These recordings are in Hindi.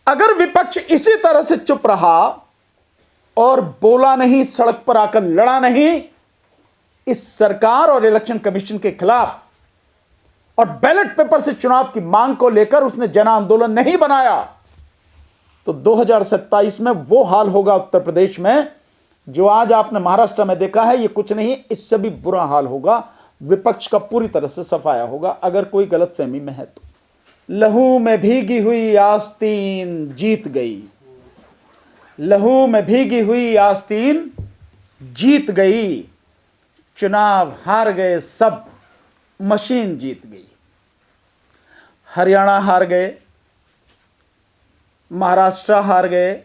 अगर विपक्ष इसी तरह से चुप रहा और बोला नहीं, सड़क पर आकर लड़ा नहीं इस सरकार और इलेक्शन कमीशन के खिलाफ, और बैलेट पेपर से चुनाव की मांग को लेकर उसने जन आंदोलन नहीं बनाया, तो 2027 में वो हाल होगा उत्तर प्रदेश में जो आज आपने महाराष्ट्र में देखा है। ये कुछ नहीं, इससे भी बुरा हाल होगा। विपक्ष का पूरी तरह से सफाया होगा। अगर कोई गलतफहमी में है तो लहू में भीगी हुई आस्तीन जीत गई, लहू में भीगी हुई आस्तीन जीत गई, चुनाव हार गए सब, मशीन जीत गई। हरियाणा हार गए, महाराष्ट्र हार गए,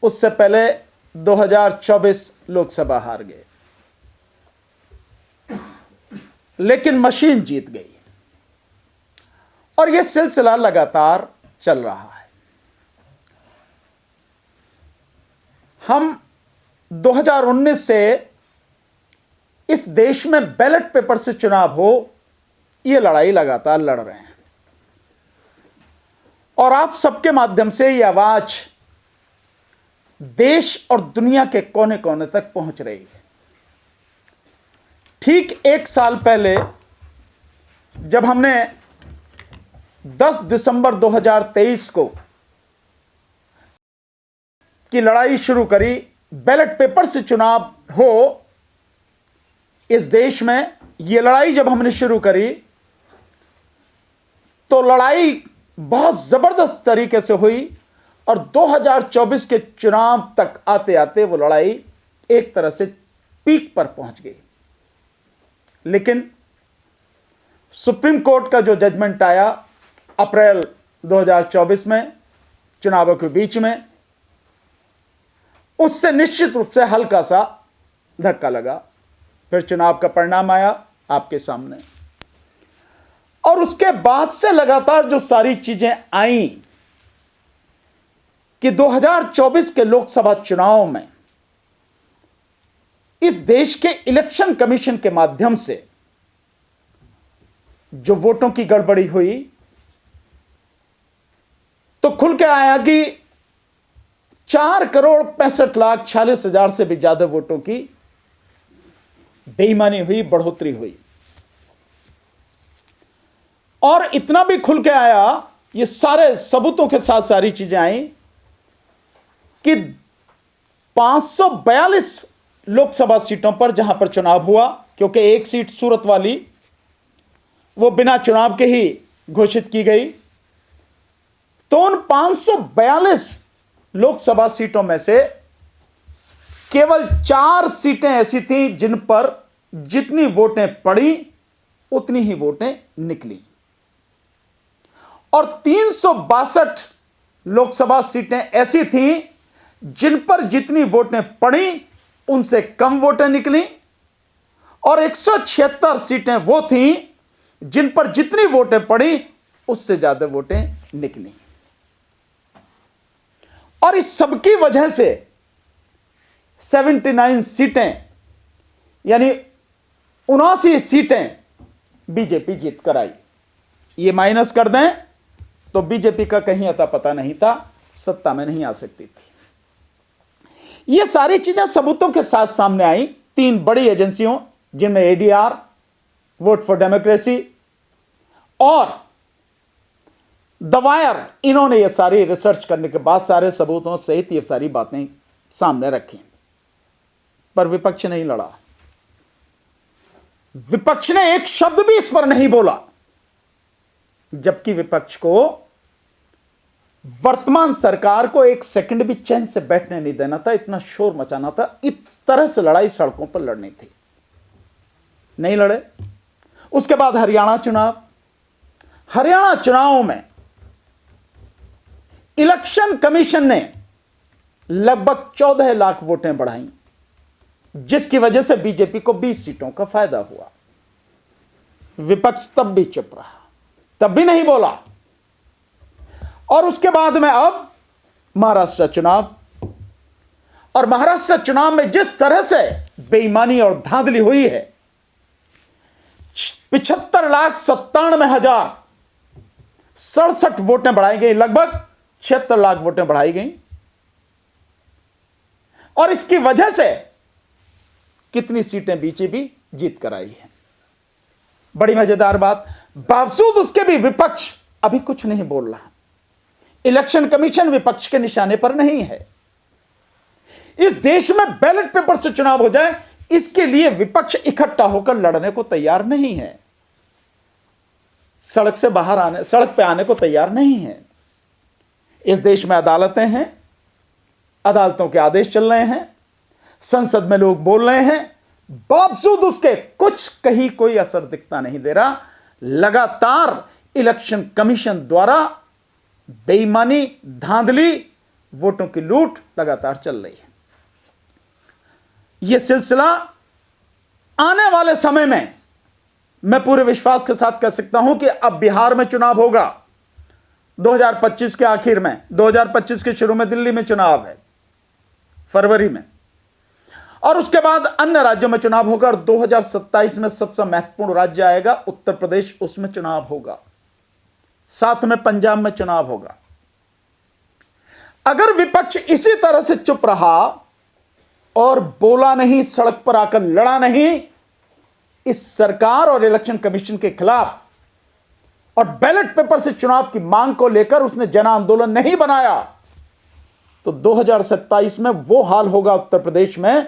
उससे पहले 2024 लोकसभा हार गए, लेकिन मशीन जीत गई। और यह सिलसिला लगातार चल रहा है। हम 2019 से इस देश में बैलेट पेपर से चुनाव हो, यह लड़ाई लगातार लड़ रहे हैं, और आप सबके माध्यम से यह आवाज देश और दुनिया के कोने कोने तक पहुंच रही है। ठीक 1 साल पहले जब हमने 10 दिसंबर 2023 को की लड़ाई शुरू करी, बैलेट पेपर से चुनाव हो इस देश में, यह लड़ाई जब हमने शुरू करी तो लड़ाई बहुत जबरदस्त तरीके से हुई, और 2024 के चुनाव तक आते आते वो लड़ाई एक तरह से पीक पर पहुंच गई। लेकिन सुप्रीम कोर्ट का जो जजमेंट आया अप्रैल 2024 में चुनावों के बीच में, उससे निश्चित रूप से हल्का सा धक्का लगा। फिर चुनाव का परिणाम आया आपके सामने, और उसके बाद से लगातार जो सारी चीजें आई कि 2024 के लोकसभा चुनाव में इस देश के इलेक्शन कमीशन के माध्यम से जो वोटों की गड़बड़ी हुई, तो खुल के आया कि 4,65,46,000 से भी ज्यादा वोटों की बेईमानी हुई, बढ़ोतरी हुई। और इतना भी खुल के आया, ये सारे सबूतों के साथ सारी चीजें आई कि 542 लोकसभा सीटों पर जहां पर चुनाव हुआ, क्योंकि एक सीट सूरत वाली वो बिना चुनाव के ही घोषित की गई, तो उन 542 लोकसभा सीटों में से केवल 4 सीटें ऐसी थीं जिन पर जितनी वोटें पड़ी उतनी ही वोटें निकली, और 362 लोकसभा सीटें ऐसी थीं जिन पर जितनी वोटें पड़ी उनसे कम वोटें निकली, और 176 सीटें वो थीं जिन पर जितनी वोटें पड़ी उससे ज्यादा वोटें निकली। और इस सबकी वजह से 79 सीटें यानी 79 सीटें बीजेपी जीत कर आई। ये माइनस कर दें तो बीजेपी का कहीं अता पता नहीं था, सत्ता में नहीं आ सकती थी। ये सारी चीजें सबूतों के साथ सामने आई 3 बड़ी एजेंसियों, जिनमें एडीआर, वोट फॉर डेमोक्रेसी और द वायर, इन्होंने ये सारी रिसर्च करने के बाद सारे सबूतों सहित ये सारी बातें सामने रखी, पर विपक्ष नहीं लड़ा। विपक्ष ने एक शब्द भी इस पर नहीं बोला, जबकि विपक्ष को वर्तमान सरकार को एक सेकंड भी चैन से बैठने नहीं देना था, इतना शोर मचाना था, इस तरह से लड़ाई सड़कों पर लड़नी थी, नहीं लड़े। उसके बाद हरियाणा चुनाव में इलेक्शन कमीशन ने लगभग 14 लाख वोटें बढ़ाई, जिसकी वजह से बीजेपी को 20 सीटों का फायदा हुआ। विपक्ष तब भी चुप रहा, तब भी नहीं बोला। और उसके बाद में अब महाराष्ट्र चुनाव, और महाराष्ट्र चुनाव में जिस तरह से बेईमानी और धांधली हुई है, 75,97,067 वोटें बढ़ाई गई, लगभग 76 लाख वोटें बढ़ाई गई और इसकी वजह से कितनी सीटें बीजेपी जीत कर आई है। बड़ी मजेदार बात, बावजूद उसके भी विपक्ष अभी कुछ नहीं बोल रहा। इलेक्शन कमीशन विपक्ष के निशाने पर नहीं है। इस देश में बैलेट पेपर से चुनाव हो जाए, इसके लिए विपक्ष इकट्ठा होकर लड़ने को तैयार नहीं है, सड़क पे आने को तैयार नहीं है। इस देश में अदालतें हैं, अदालतों के आदेश चल रहे हैं, संसद में लोग बोल रहे हैं, बावजूद उसके कुछ कहीं कोई असर दिखता नहीं दे रहा। लगातार इलेक्शन कमीशन द्वारा बेईमानी, धांधली, वोटों की लूट लगातार चल रही है। यह सिलसिला आने वाले समय में मैं पूरे विश्वास के साथ कह सकता हूं कि अब बिहार में चुनाव होगा 2025 के आखिर में, 2025 के शुरू में दिल्ली में चुनाव है फरवरी में, और उसके बाद अन्य राज्यों में चुनाव होगा और 2027 में सबसे महत्वपूर्ण राज्य आएगा उत्तर प्रदेश, उसमें चुनाव होगा, साथ में पंजाब में चुनाव होगा। अगर विपक्ष इसी तरह से चुप रहा और बोला नहीं, सड़क पर आकर लड़ा नहीं इस सरकार और इलेक्शन कमीशन के खिलाफ, और बैलेट पेपर से चुनाव की मांग को लेकर उसने जन आंदोलन नहीं बनाया, तो 2027 में वो हाल होगा उत्तर प्रदेश में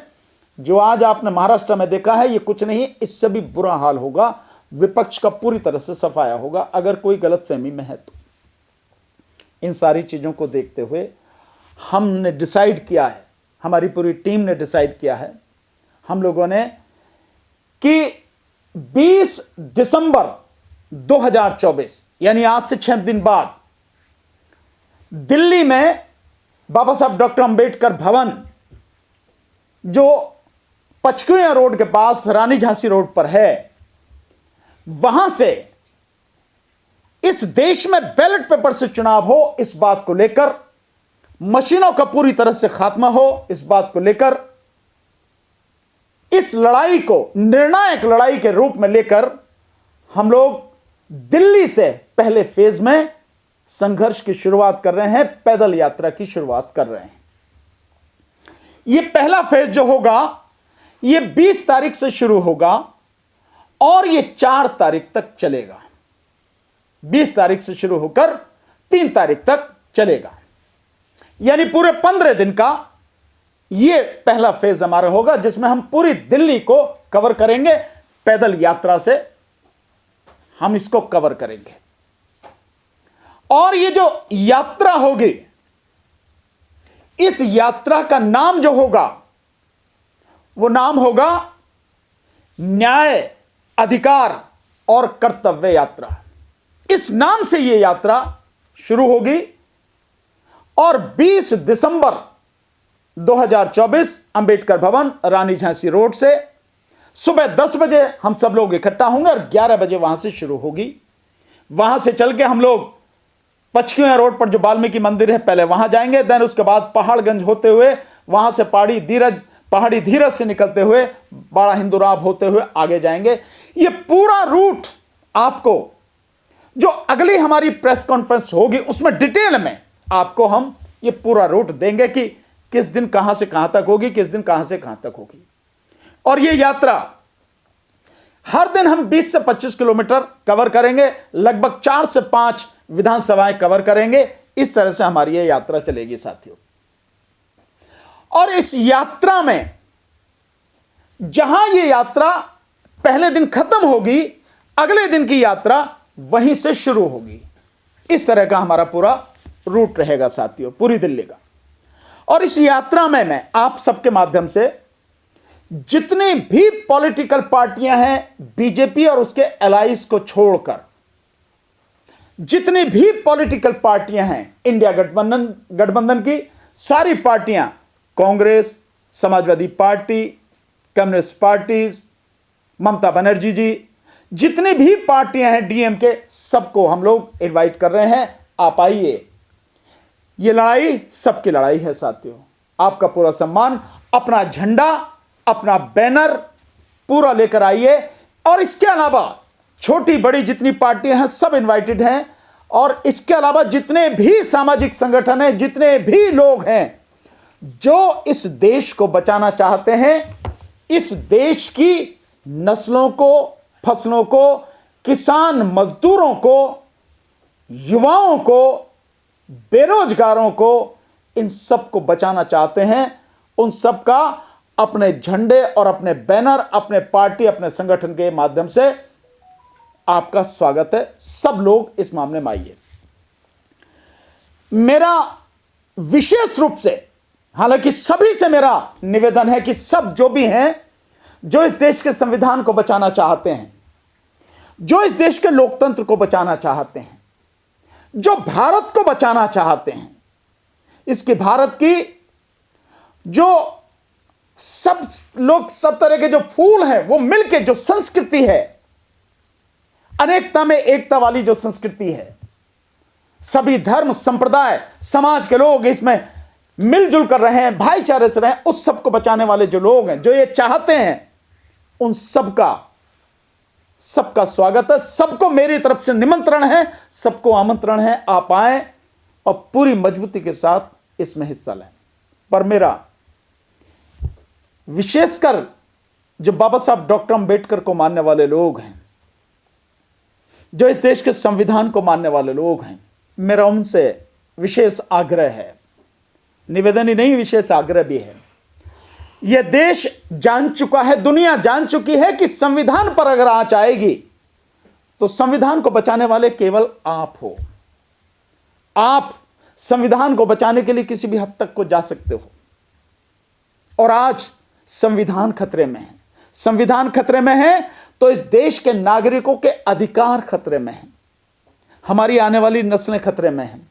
जो आज आपने महाराष्ट्र में देखा है। ये कुछ नहीं, इससे भी बुरा हाल होगा। विपक्ष का पूरी तरह से सफाया होगा अगर कोई गलतफहमी में है तो। इन सारी चीजों को देखते हुए हमने डिसाइड किया है, हमारी पूरी टीम ने डिसाइड किया है, हम लोगों ने, कि 20 दिसंबर 2024 यानी आज से 6 दिन बाद दिल्ली में बाबा साहब डॉक्टर अंबेडकर भवन, जो पचकुया रोड के पास रानी झांसी रोड पर है, वहां से इस देश में बैलेट पेपर से चुनाव हो, इस बात को लेकर, मशीनों का पूरी तरह से खात्मा हो, इस बात को लेकर, इस लड़ाई को निर्णायक लड़ाई के रूप में लेकर हम लोग दिल्ली से पहले फेज में संघर्ष की शुरुआत कर रहे हैं, पैदल यात्रा की शुरुआत कर रहे हैं। यह पहला फेज जो होगा यह 20 तारीख से शुरू होगा और यह 4 तारीख तक चलेगा। 20 तारीख से शुरू होकर 3 तारीख तक चलेगा, यानी पूरे 15 दिन का यह पहला फेज हमारा होगा, जिसमें हम पूरी दिल्ली को कवर करेंगे। पैदल यात्रा से हम इसको कवर करेंगे और ये जो यात्रा होगी, इस यात्रा का नाम जो होगा वो नाम होगा न्याय, अधिकार और कर्तव्य यात्रा। इस नाम से यह यात्रा शुरू होगी और 20 दिसंबर 2024 अंबेडकर भवन, रानी झांसी रोड से सुबह 10 बजे हम सब लोग इकट्ठा होंगे और 11 बजे वहां से शुरू होगी। वहां से चल के हम लोग पचकुया रोड पर जो वाल्मीकि मंदिर है पहले वहां जाएंगे, देन उसके बाद पहाड़गंज होते हुए वहां से पहाड़ी धीरज से निकलते हुए बड़ा हिंदुराव होते हुए आगे जाएंगे। ये पूरा रूट आपको जो अगली हमारी प्रेस कॉन्फ्रेंस होगी उसमें डिटेल में आपको हम ये पूरा रूट देंगे कि किस दिन कहां से कहां तक होगी, किस दिन कहां से कहां तक होगी। और ये यात्रा हर दिन हम 20 से 25 किलोमीटर कवर करेंगे, लगभग 4 से 5 विधानसभाएं कवर करेंगे। इस तरह से हमारी ये यात्रा चलेगी साथियों। और इस यात्रा में जहां ये यात्रा पहले दिन खत्म होगी, अगले दिन की यात्रा वहीं से शुरू होगी। इस तरह का हमारा पूरा रूट रहेगा साथियों, पूरी दिल्ली का। और इस यात्रा में मैं आप सबके माध्यम से जितनी भी पॉलिटिकल पार्टियां हैं, बीजेपी और उसके एलाइज को छोड़कर जितनी भी पॉलिटिकल पार्टियां हैं, इंडिया गठबंधन की सारी पार्टियां, Congress, Samajwadi party, communist parties, Mamata Banerjee ji, जितनी भी पार्टियां हैं, डीएमके, सबको हम लोग इनवाइट कर रहे हैं। आप आइए, ये लड़ाई सबकी लड़ाई है साथियों। आपका पूरा सम्मान, अपना झंडा, अपना बैनर पूरा लेकर आइए। और इसके अलावा छोटी बड़ी जितनी पार्टियां हैं सब इनवाइटेड हैं। और इसके अलावा जितने भी सामाजिक संगठन हैं, जितने भी लोग हैं जो इस देश को बचाना चाहते हैं, इस देश की नस्लों को, फसलों को, किसान मजदूरों को, युवाओं को, बेरोजगारों को, इन सब को बचाना चाहते हैं, उन सब का अपने झंडे और अपने बैनर, अपने पार्टी, अपने संगठन के माध्यम से आपका स्वागत है। सब लोग इस मामले में आइए। मेरा विशेष रूप से, हालांकि सभी से मेरा निवेदन है कि सब जो भी हैं, जो इस देश के संविधान को बचाना चाहते हैं, जो इस देश के लोकतंत्र को बचाना चाहते हैं, जो भारत को बचाना चाहते हैं, इसके भारत की जो सब लोग, सब तरह के जो फूल हैं, वो मिलके जो संस्कृति है, अनेकता में एकता वाली जो संस्कृति है, सभी धर्म, संप्रदाय, समाज के लोग इसमें मिलजुल कर रहे हैं, भाईचारे से रहे हैं, उस सबको बचाने वाले जो लोग हैं, जो ये चाहते हैं, उन सबका स्वागत है। सबको मेरी तरफ से निमंत्रण है, सबको आमंत्रण है, आप आए और पूरी मजबूती के साथ इसमें हिस्सा लें। पर मेरा विशेषकर जो बाबा साहब डॉक्टर अंबेडकर को मानने वाले लोग हैं, जो इस देश के संविधान को मानने वाले लोग हैं, मेरा उनसे विशेष आग्रह है, निवेदन ही नहीं, विशेष आग्रह भी है। यह देश जान चुका है, दुनिया जान चुकी है कि संविधान पर अगर आंच आएगी तो संविधान को बचाने वाले केवल आप हो। आप संविधान को बचाने के लिए किसी भी हद तक को जा सकते हो। और आज संविधान खतरे में है। संविधान खतरे में है तो इस देश के नागरिकों के अधिकार खतरे में हैं, हमारी आने वाली नस्लें खतरे में हैं।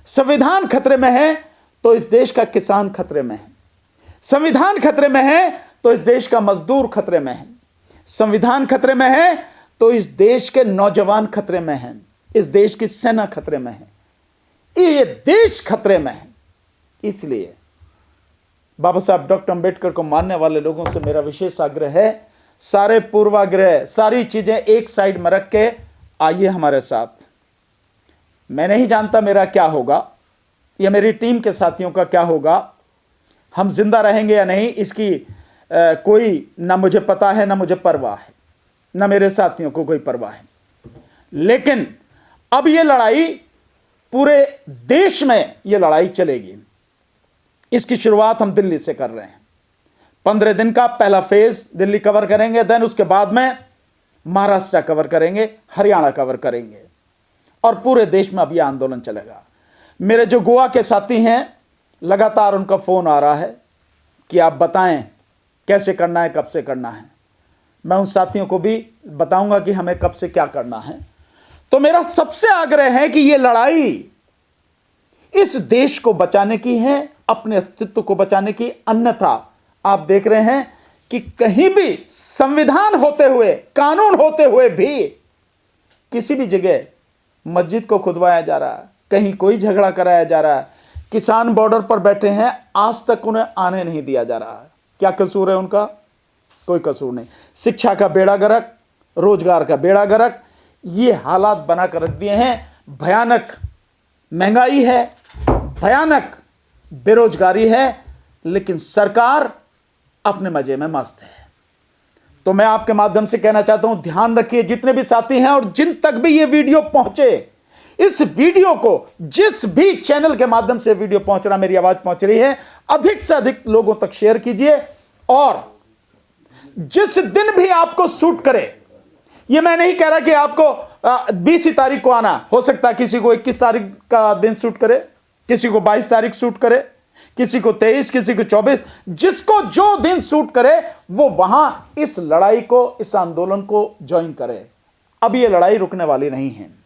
संविधान खतरे में है तो इस देश का किसान खतरे में है। संविधान खतरे में है तो इस देश का मजदूर खतरे में है। संविधान खतरे में है तो इस देश के नौजवान खतरे में हैं, इस देश की सेना खतरे में है, ये देश खतरे में है। इसलिए बाबा साहब डॉक्टर अंबेडकर को मानने वाले लोगों से मेरा विशेष आग्रह है, सारे पूर्वाग्रह, सारी चीजें एक साइड में रख के आइए हमारे साथ। मैं नहीं जानता मेरा क्या होगा या मेरी टीम के साथियों का क्या होगा, हम जिंदा रहेंगे या नहीं, इसकी कोई ना मुझे पता है, ना मुझे परवाह है, ना मेरे साथियों को कोई परवाह है। लेकिन अब ये लड़ाई पूरे देश में ये लड़ाई चलेगी। इसकी शुरुआत हम दिल्ली से कर रहे हैं। 15 दिन का पहला फेज दिल्ली कवर करेंगे, देन उसके बाद में महाराष्ट्र कवर करेंगे, हरियाणा कवर करेंगे और पूरे देश में अब यह आंदोलन चलेगा। मेरे जो गोवा के साथी हैं, लगातार उनका फोन आ रहा है कि आप बताएं कैसे करना है, कब से करना है। मैं उन साथियों को भी बताऊंगा कि हमें कब से क्या करना है। तो मेरा सबसे आग्रह है कि यह लड़ाई इस देश को बचाने की है, अपने अस्तित्व को बचाने की। अन्यथा आप देख रहे हैं कि कहीं भी संविधान होते हुए, कानून होते हुए भी किसी भी जगह मस्जिद को खुदवाया जा रहा है, कहीं कोई झगड़ा कराया जा रहा है। किसान बॉर्डर पर बैठे हैं, आज तक उन्हें आने नहीं दिया जा रहा है। क्या कसूर है उनका? कोई कसूर नहीं। शिक्षा का बेड़ा गर्क, रोजगार का बेड़ा गर्क, ये हालात बना कर रख दिए हैं। भयानक महंगाई है, भयानक बेरोजगारी है, लेकिन सरकार अपने मजे में मस्त है। तो मैं आपके माध्यम से कहना चाहता हूं, ध्यान रखिए जितने भी साथी हैं और जिन तक भी ये वीडियो पहुंचे, इस वीडियो को जिस भी चैनल के माध्यम से वीडियो पहुंच रहा, मेरी आवाज पहुंच रही है, अधिक से अधिक लोगों तक शेयर कीजिए। और जिस दिन भी आपको सूट करे, ये मैं नहीं कह रहा कि आपको 20 तारीख को आना, हो सकता है किसी को 21 तारीख का दिन सूट करे, किसी को 22 तारीख सूट करे, किसी को 23, किसी को 24, जिसको जो दिन सूट करे वो वहां इस लड़ाई को, इस आंदोलन को ज्वाइन करे। अब ये लड़ाई रुकने वाली नहीं है।